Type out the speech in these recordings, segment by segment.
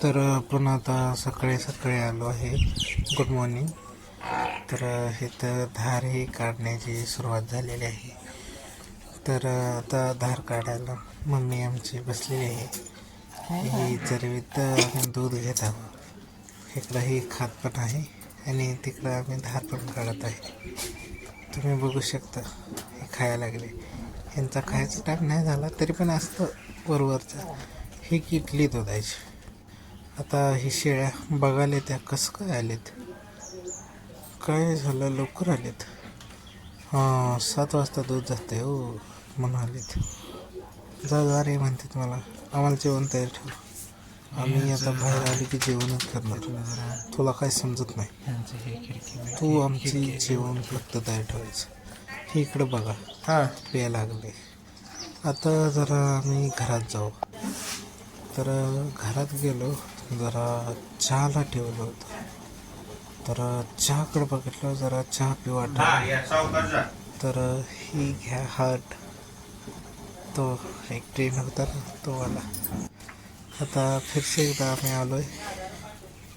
तर आपण आता सकाळी सकाळी आलो आहे. Good morning. तर इथं धार ही काढण्याची सुरुवात झालेली आहे. तर आता धार काढायला मम्मी आमची बसलेली आहे. ही चरवीत आम्ही दूध घेत आहोत. इकडं ही खात पण आहे आणि तिकडं आम्ही धार पण काढत आहे. तुम्ही बघू शकता हे खायला लागले. यांचा खायचा टाईम नाही झाला तरी पण असतं वरवरचं. ही किटली दुधायची. आता ही शेळ्या बघायला त्या कसं काय आलेत, काय झालं, लवकर आलेत. 7 वाजता दूध जाते हो म्हणून आलेत. जा रे म्हणतात मला, आम्हाला जेवण तयार ठेव. आम्ही आता बाहेर आले की जेवणच करणार. तुला काय समजत नाही, तू आमची जेवण फक्त तयार ठेवायचं. हे इकडं बघा, प्यायला लागले. आता जरा आम्ही घरात जाऊ. तर घरात गेलो, जरा चहाला ठेवलं होतं. तर चहाकडे बघितलं, जरा चहा पिऊ वाटला. तर ही घ्या हार्ट, तो एक ट्रेन होता ना तो आला. आता फिरसे एकदा आम्ही आलोय.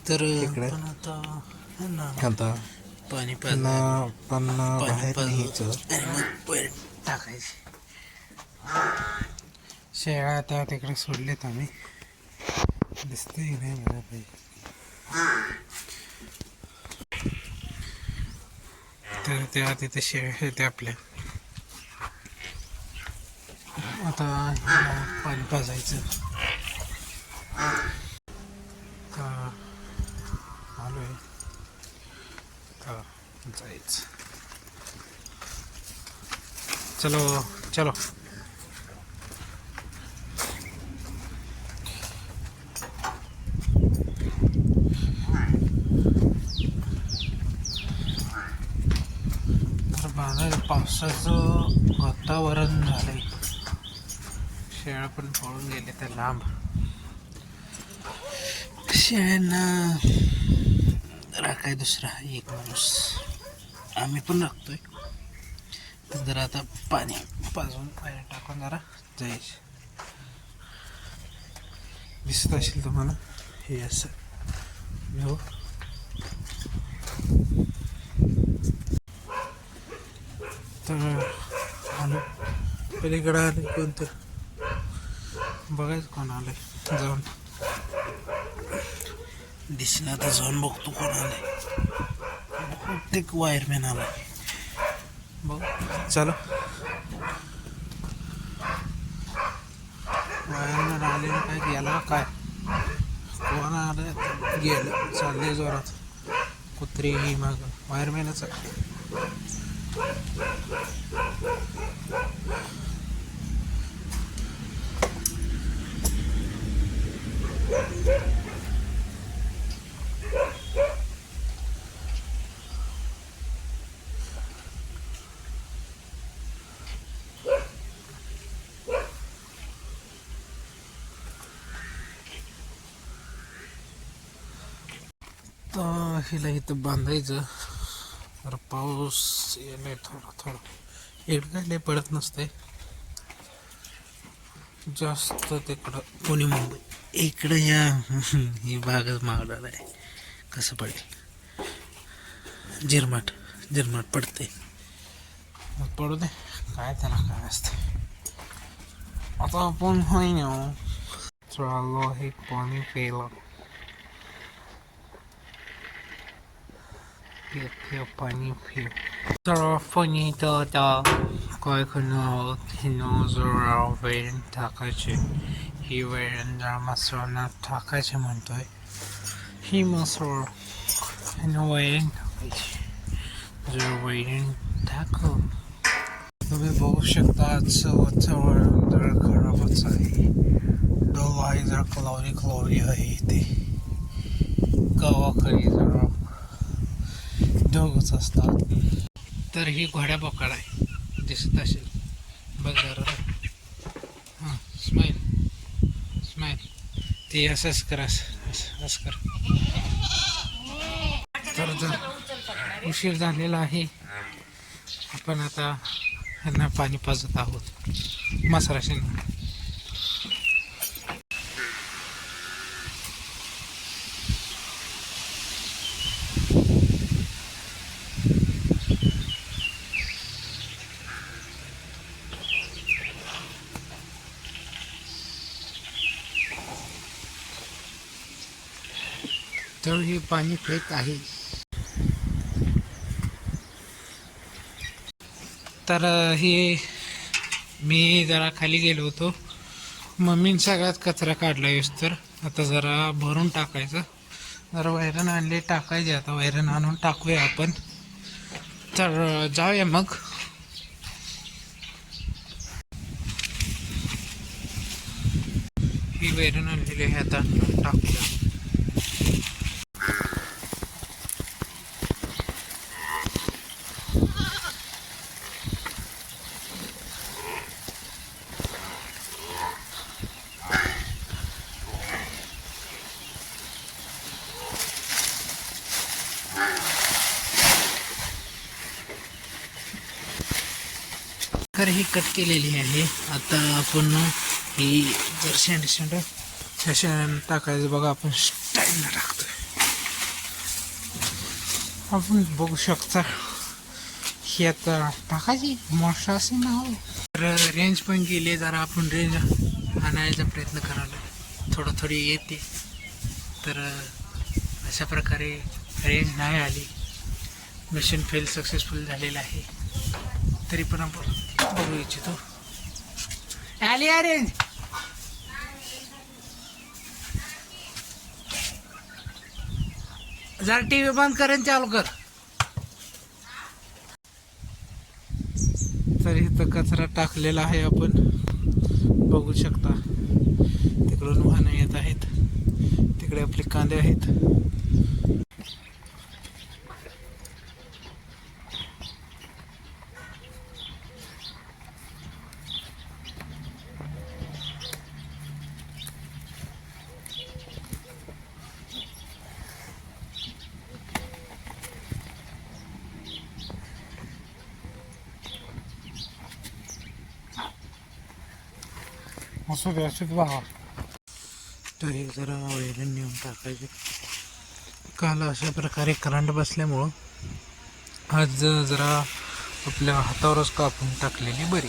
तर इकडे आता पाणी पण बाहेर न्यायचं टाकायचे. शेळ्या त्या तिकडे सोडलेत आम्ही. दिसतंय नाही मला पाहिजे. तर त्या तिथे शेळ्या आहेत आपल्या. आता पाणी पाजायचं. आलोय जायचं. चलो चलो. तर बाजार पावसाचं वातावरण झालंय. शेळ्या पण पळून गेले त्या लांब. शेळ्यांना राखाय दुसरा एक माणूस, आम्ही पण राखतोय. तर जरा आता पाणी पाजून बाहेर टाकून जरा जायचे. दिसत असेल तुम्हाला हे असं हो. तर आलो पलीकडे आले. कोणतं बघायचं कोण आलंय, जाऊन दिसणार तर जाऊन बघतो कोण आलंय. प्रत्येक वायरमॅन आलाय बघ. चलो, वायरमॅन आले काय गेला काय, कोण आलं गेलं, चाललंय जोरात. कुत्री मग वायरमॅनच आहे. तर हिला इथं बांधायचं. तर पाऊस येणार थोडा. इकडं काय लय पडत नसते जास्त. तिकडं पुणे मुंबई इकडं या ही भागच मागणार आहे. कसं पडेल, झिरमाट पडते. मग पडू दे, काय त्याला काय असते. आता आपण होई ना चाललो आहे पाणी प्यायला. पाणी पिऊ. तर finito da काय करणार हिनो जरा वेळ टाकायचे. ही वेळ जरा मसाला टाकायचे म्हणतोय. ही मसाला हिनो वेळ टाकायची. जर वेळ टाकू तुम्ही बघू शकता. वातावरण जरा खराबच आहे. डोल आहे जरा क्लाउडी आहे. ते गावाकडे जरा ढगच असतात. तर ही घोड्या बोकाड आहे, दिसत असेल बघ जरा. हां, स्माईल ते असंच कर, असं कर. तर जर उशीर झालेला आहे, आपण आता ह्यांना पाणी पाजत आहोत मसाराशीनं. तर हे पाणी पेत आहे. तर हे मी जरा खाली गेलो होतो. मम्मीने सगळ्यात कचरा काढला तर आता जरा भरून टाकायचं. जरा वैरण आणले टाकायचे. आता वैरण आणून टाकूया आपण. तर जाऊया मग. ही वैरण आणलेली आहे, आता टाकूया. तर ही कट केलेली आहे. आता आपण ही जर शेंड शेण टाकायचं बघा. आपण स्टाईलला टाकतोय. आपण बघू शकता ही आता टाकायची मोठा असे ना हो. तर रेंज पण गेली. जरा आपण रेंज आणायचा प्रयत्न करायला. थोडी येते. तर अशा प्रकारे रेंज नाही आली. मिशन फेल सक्सेसफुल झालेलं आहे. तरी पण आपण बघू इच्छितो. आली रेंज. जरा टीव्ही बंद करेन चालू कर. तर इथं कचरा टाकलेला आहे. आपण बघू शकता. तिकडून वाहनं येत आहेत. तिकडे आपले कांदे आहेत. असू दे बघा. तर हे जरा वैरण नेऊन टाकायचे. काल अशा प्रकारे करंट बसल्यामुळं आज जरा आपल्या हातावरच कापून टाकलेली बरी.